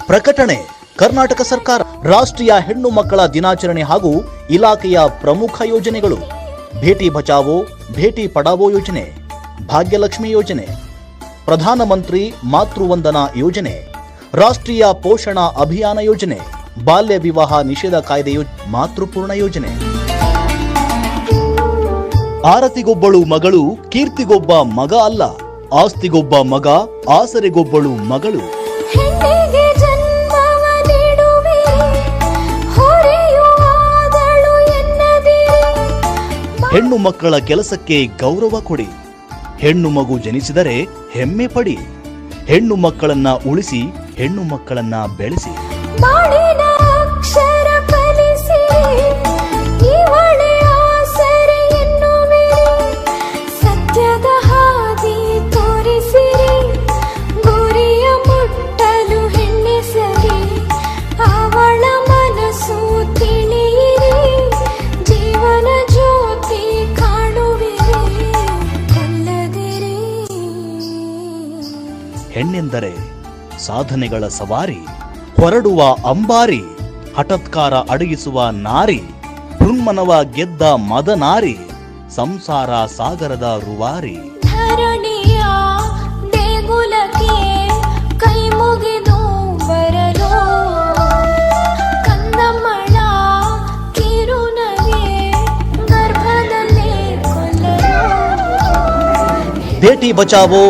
ಪ್ರಕಟಣೆ ಕರ್ನಾಟಕ ಸರ್ಕಾರ ರಾಷ್ಟ್ರೀಯ ಹೆಣ್ಣು ಮಕ್ಕಳ ದಿನಾಚರಣೆ ಹಾಗೂ ಇಲಾಖೆಯ ಪ್ರಮುಖ ಯೋಜನೆಗಳು. ಭೇಟಿ ಬಚಾವೋ ಭೇಟಿ ಪಡಾವೋ ಯೋಜನೆ, ಭಾಗ್ಯಲಕ್ಷ್ಮಿ ಯೋಜನೆ, ಪ್ರಧಾನಮಂತ್ರಿ ಮಾತೃವಂದನಾ ಯೋಜನೆ, ರಾಷ್ಟ್ರೀಯ ಪೋಷಣ ಅಭಿಯಾನ ಯೋಜನೆ, ಬಾಲ್ಯ ವಿವಾಹ ನಿಷೇಧ ಕಾಯ್ದೆ ಮಾತೃಪೂರ್ಣ ಯೋಜನೆ. ಆರತಿಗೊಬ್ಬಳು ಮಗಳು, ಕೀರ್ತಿಗೊಬ್ಬ ಮಗ ಅಲ್ಲ, ಆಸ್ತಿಗೊಬ್ಬ ಮಗ, ಆಸರೆಗೊಬ್ಬಳು ಮಗಳು. ಹೆಣ್ಣು ಮಕ್ಕಳ ಕೆಲಸಕ್ಕೆ ಗೌರವ ಕೊಡಿ. ಹೆಣ್ಣು ಮಗು ಜನಿಸಿದರೆ ಹೆಮ್ಮೆ ಪಡಿ. ಹೆಣ್ಣು ಮಕ್ಕಳನ್ನ ಉಳಿಸಿ, ಹೆಣ್ಣು ಮಕ್ಕಳನ್ನ ಬೆಳೆಸಿ. ಹೆಣ್ಣೆಂದರೆ ಸಾಧನೆಗಳ ಸವಾರಿ, ಹೊರಡುವ ಅಂಬಾರಿ, ಹಠತ್ಕಾರ ಅಡಗಿಸುವ ನಾರಿ, ಹೃನ್ಮನವ ಗೆದ್ದ ಮದನಾರಿ, ಸಂಸಾರ ಸಾಗರದ ರೂವಾರಿ. ಧರಣಿಯ ದೇಗುಲಕ್ಕೆ ಕೈ ಮುಗಿದು ಬರಲು, ಕಂದಮ್ಮಳ ಕಿರುನಗೆ ಗರ್ಭದಲ್ಲೇ ಕೊಲ್ಲಲು. ಭೇಟಿ ಬಚಾವೋ